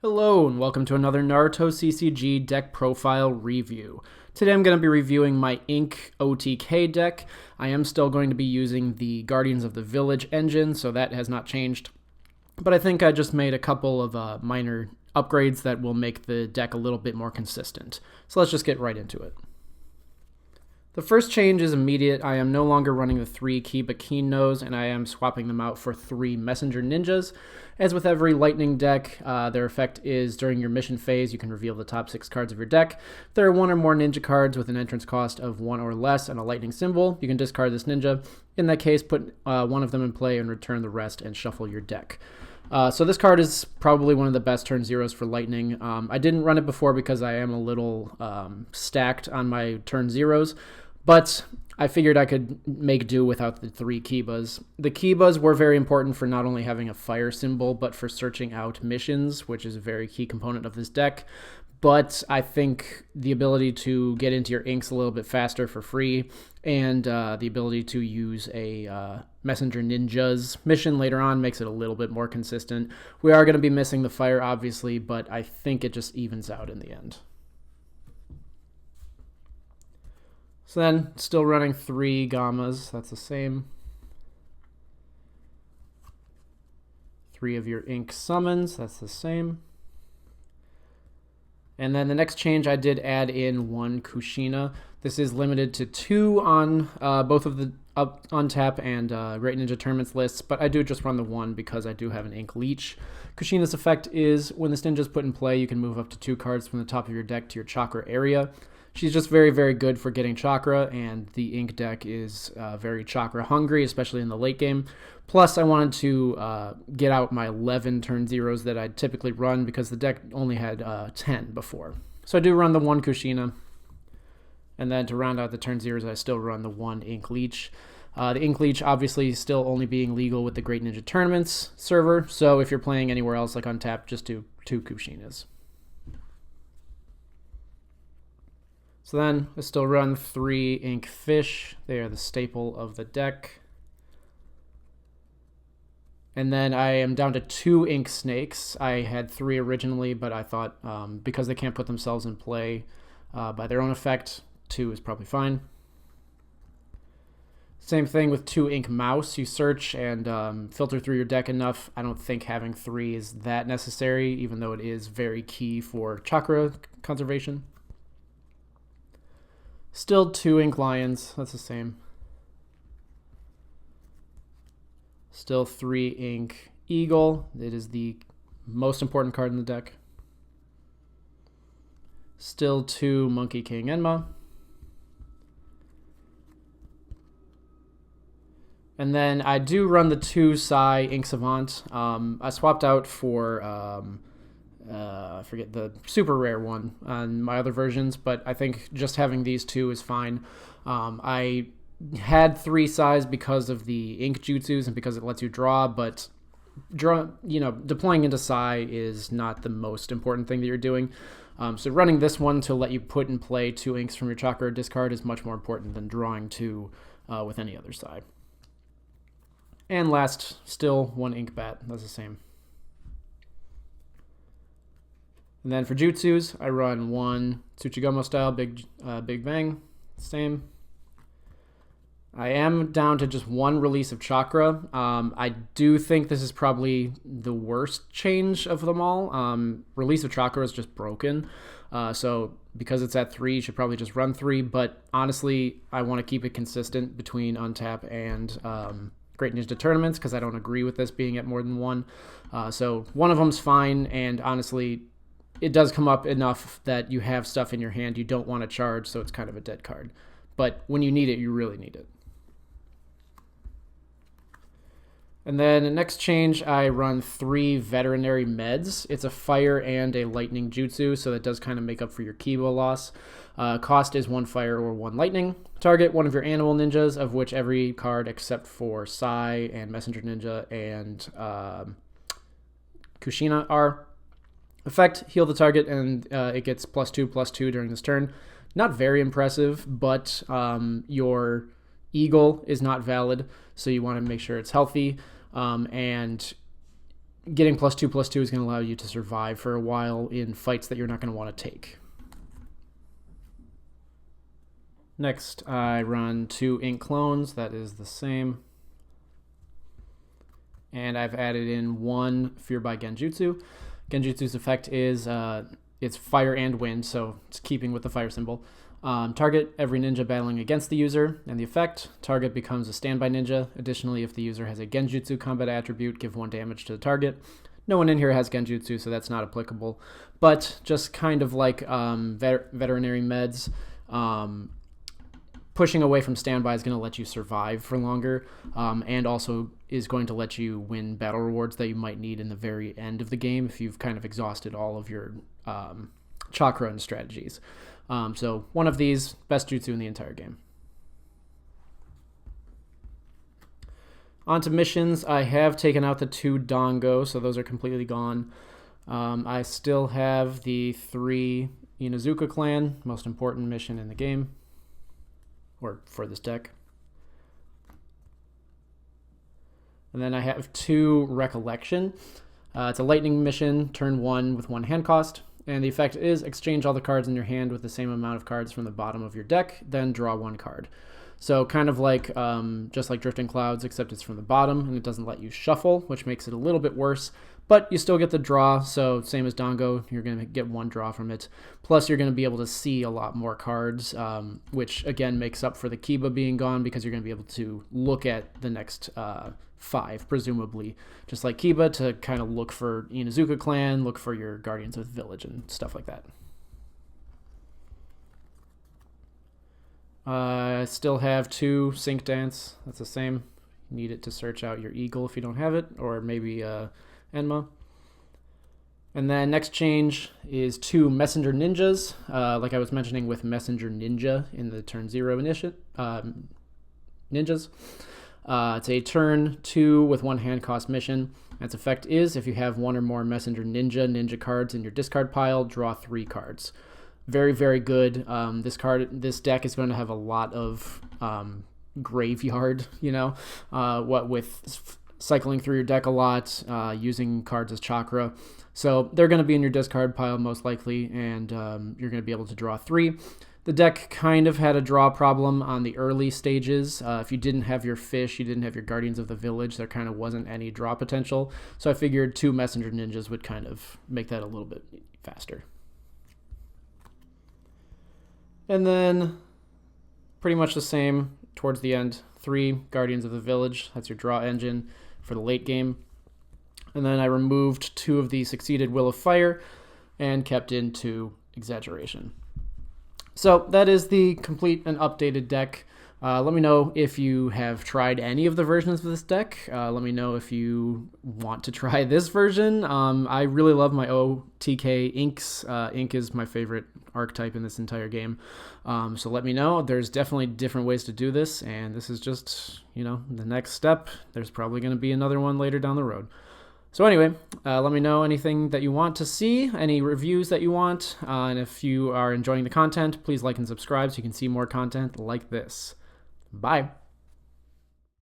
Hello and welcome to another Naruto CCG Deck Profile review. Today I'm going to be reviewing my Ink OTK deck. I am still going to be using the Guardians of the Village engine, so that has not changed. But I think I just made a couple of minor upgrades that will make the deck a little bit more consistent. So let's just get right into it. The first change is immediate. I am no longer running the 3 Kiba Keen Nose, and I am swapping them out for 3 Messenger Ninjas. As with every Lightning deck, their effect is during your mission phase, you can reveal the top 6 cards of your deck. If there are 1 or more Ninja cards with an entrance cost of 1 or less and a Lightning symbol, you can discard this Ninja. In that case, put one of them in play and return the rest and shuffle your deck. So this card is probably one of the best turn zeros for Lightning. I didn't run it before because I am a little stacked on my turn zeros. But I figured I could make do without the 3 Kibas. The Kibas were very important for not only having a fire symbol, but for searching out missions, which is a very key component of this deck. But I think the ability to get into your inks a little bit faster for free, and the ability to use a Messenger Ninjas mission later on makes it a little bit more consistent. We are going to be missing the fire, obviously, but I think it just evens out in the end. So then, still running 3 Gamas, that's the same. 3 of your Ink Summons, that's the same. And then the next change, I did add in 1 Kushina. This is limited to 2 on both of the Untap and Great Ninja Tournaments lists, but I do just run the 1 because I do have an Ink Leech. Kushina's effect is, when this ninja is put in play, you can move up to 2 cards from the top of your deck to your chakra area. She's just very, very good for getting chakra, and the Ink deck is very chakra hungry, especially in the late game. Plus, I wanted to get out my 11 turn zeros that I typically run because the deck only had 10 before. So I do run the 1 Kushina, and then to round out the turn zeros, I still run the 1 Ink Leech. The Ink Leech obviously still only being legal with the Great Ninja Tournaments server, so if you're playing anywhere else like Untap, just do 2 Kushinas. So then I still run 3 Ink Fish. They are the staple of the deck. And then I am down to 2 Ink Snakes. I had 3 originally, but I thought because they can't put themselves in play by their own effect, 2 is probably fine. Same thing with 2 Ink Mouse. You search and filter through your deck enough. I don't think having 3 is that necessary, even though it is very key for chakra conservation. Still 2 Ink Lions, that's the same. Still 3 Ink Eagle, it is the most important card in the deck. Still 2 Monkey King Enma. And then I do run the 2 Sai Ink Savant. I swapped out for I forget the super rare one on my other versions, but I think just having these 2 is fine. I had 3 Sais because of the Ink Jutsus and because it lets you draw, but deploying into Sai is not the most important thing that you're doing. So running this one to let you put in play 2 inks from your chakra discard is much more important than drawing 2 with any other Sai. And last, still 1 Ink Bat, that's the same. And then for jutsus, I run 1 Tsuchigumo style Big Bang, same. I am down to just 1 Release of Chakra. I do think this is probably the worst change of them all. Release of Chakra is just broken. So because it's at 3, you should probably just run 3. But honestly, I want to keep it consistent between Untap and Great Ninja Tournaments because I don't agree with this being at more than 1. So one of them's fine, and honestly, it does come up enough that you have stuff in your hand you don't want to charge, so it's kind of a dead card. But when you need it, you really need it. And then the next change, I run 3 Veterinary Meds. It's a fire and a lightning jutsu, so that does kind of make up for your Kiba loss. Cost is 1 fire or 1 lightning. Target 1 of your animal ninjas, of which every card except for Sai and Messenger Ninja and Kushina are. Effect, heal the target, and it gets +2/+2 during this turn. Not very impressive, but your Eagle is not valid, so you want to make sure it's healthy. And getting +2/+2 is going to allow you to survive for a while in fights that you're not going to want to take. Next, I run 2 Ink Clones. That is the same. And I've added in 1 Fear by Genjutsu. Genjutsu's effect is it's fire and wind, so it's keeping with the fire symbol. Target every ninja battling against the user, and the effect, target becomes a standby ninja. Additionally, if the user has a Genjutsu combat attribute, give 1 damage to the target. No one in here has Genjutsu, so that's not applicable. But just kind of like Veterinary Meds, pushing away from standby is going to let you survive for longer, and also is going to let you win battle rewards that you might need in the very end of the game if you've kind of exhausted all of your chakra and strategies. So one of these, best jutsu in the entire game. On to missions. I have taken out the 2 Dango, so those are completely gone. I still have the 3 Inuzuka Clan, most important mission in the game, or for this deck. And then I have 2 Recollection. It's a lightning mission, turn 1 with 1 hand cost. And the effect is exchange all the cards in your hand with the same amount of cards from the bottom of your deck, then draw 1 card. So kind of like, just like Drifting Clouds, except it's from the bottom and it doesn't let you shuffle, which makes it a little bit worse. But you still get the draw, so same as Dango, you're going to get 1 draw from it. Plus you're going to be able to see a lot more cards, which again makes up for the Kiba being gone because you're going to be able to look at the next 5, presumably, just like Kiba, to kind of look for Inuzuka Clan, look for your Guardians of the Village and stuff like that. I still have 2 Sync Dance. That's the same. You need it to search out your Eagle if you don't have it, or maybe Enma. And then next change is 2 Messenger Ninjas, like I was mentioning with Messenger Ninja in the turn 0 ninjas. It's a turn 2 with 1 hand cost mission. Its effect is if you have 1 or more Messenger ninja cards in your discard pile, draw 3 cards. Very, very good. This deck is going to have a lot of graveyard, what with cycling through your deck a lot, using cards as chakra. So they're going to be in your discard pile most likely, and you're going to be able to draw 3. The deck kind of had a draw problem on the early stages. If you didn't have your fish, you didn't have your Guardians of the Village, there kind of wasn't any draw potential. So I figured 2 Messenger Ninjas would kind of make that a little bit faster. And then pretty much the same towards the end. 3 Guardians of the Village, that's your draw engine for the late game. And then I removed 2 of the Succeeded Will of Fire and kept in 2 Exaggeration. So that is the complete and updated deck. Let me know if you have tried any of the versions of this deck. Let me know if you want to try this version. I really love my OTK inks. Ink is my favorite archetype in this entire game. So let me know. There's definitely different ways to do this, and this is just, the next step. There's probably going to be another one later down the road. So anyway, let me know anything that you want to see, any reviews that you want, and if you are enjoying the content, please like and subscribe so you can see more content like this. Bye.